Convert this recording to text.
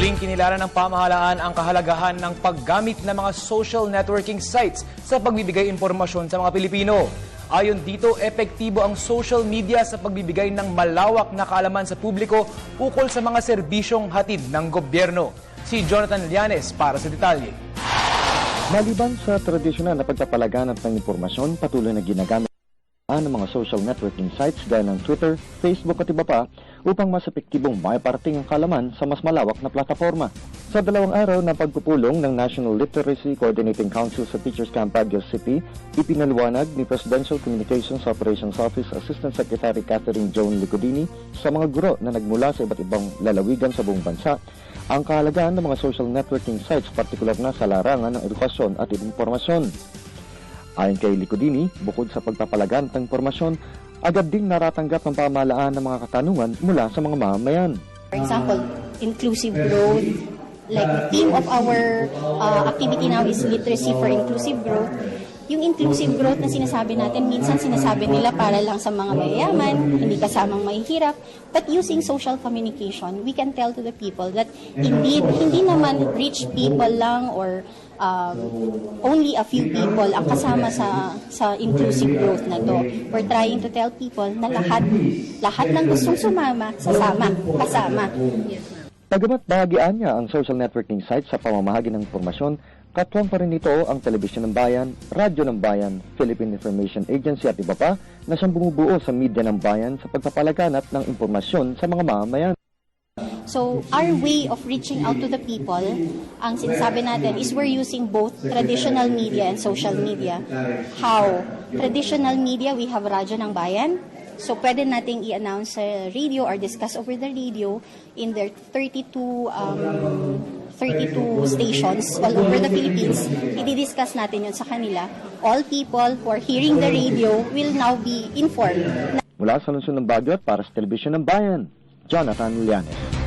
Muling kinilaran ng pamahalaan ang kahalagahan ng paggamit ng mga social networking sites sa pagbibigay impormasyon sa mga Pilipino. Ayon dito, epektibo ang social media sa pagbibigay ng malawak na kaalaman sa publiko ukol sa mga serbisyong hatid ng gobyerno. Si Jonathan Llanes para sa detalye. Maliban sa tradisyonal na pagpapalaganap ng impormasyon, patuloy na ginagamit ng mga social networking sites gaya ng Twitter, Facebook at iba pa upang mas epektibong maiparating ang kaalaman sa mas malawak na plataforma. Sa 2 araw ng pagpupulong ng National Literacy Coordinating Council sa Teachers Camp Baguio City, ipinaliwanag ni Presidential Communications Operations Office Assistant Secretary Catherine Joan Licodini sa mga guro na nagmula sa iba't ibang lalawigan sa buong bansa ang kahalagahan ng mga social networking sites, partikular na sa larangan ng edukasyon at impormasyon. Ayon kay Licodini, bukod sa pagpapalagan ng impormasyon, agad ding naratanggap ng pamahalaan ng mga katanungan mula sa mga mamamayan. For example, inclusive growth, like the theme of our activity now is literacy for inclusive growth. Yung inclusive growth na sinasabi natin, minsan sinasabi nila para lang sa mga mayayaman, hindi kasamang mahihirap. But using social communication, we can tell to the people that indeed, hindi naman rich people lang or only a few people ang kasama sa inclusive growth na to. We're trying to tell people na lahat ng gustong sumama, kasama. Bagamat bahagian niya ang social networking site sa pamamahagi ng impormasyon, katuwang pa rin ito ang Telebisyon ng Bayan, Radyo ng Bayan, Philippine Information Agency at iba pa na siyang bumubuo sa media ng bayan sa pagpapalaganap ng impormasyon sa mga mamamayan. So, our way of reaching out to the people, ang sinasabi natin is we're using both traditional media and social media. How? Traditional media, we have Radyo ng Bayan. So, pwede nating i-announce sa radio or discuss over the radio in their 32 stations all over the Philippines. I-discuss natin yun sa kanila. All people who are hearing the radio will now be informed. Mula sa lungsod ng Baguio at para sa Telebisyon ng Bayan, Jonathan Llanes.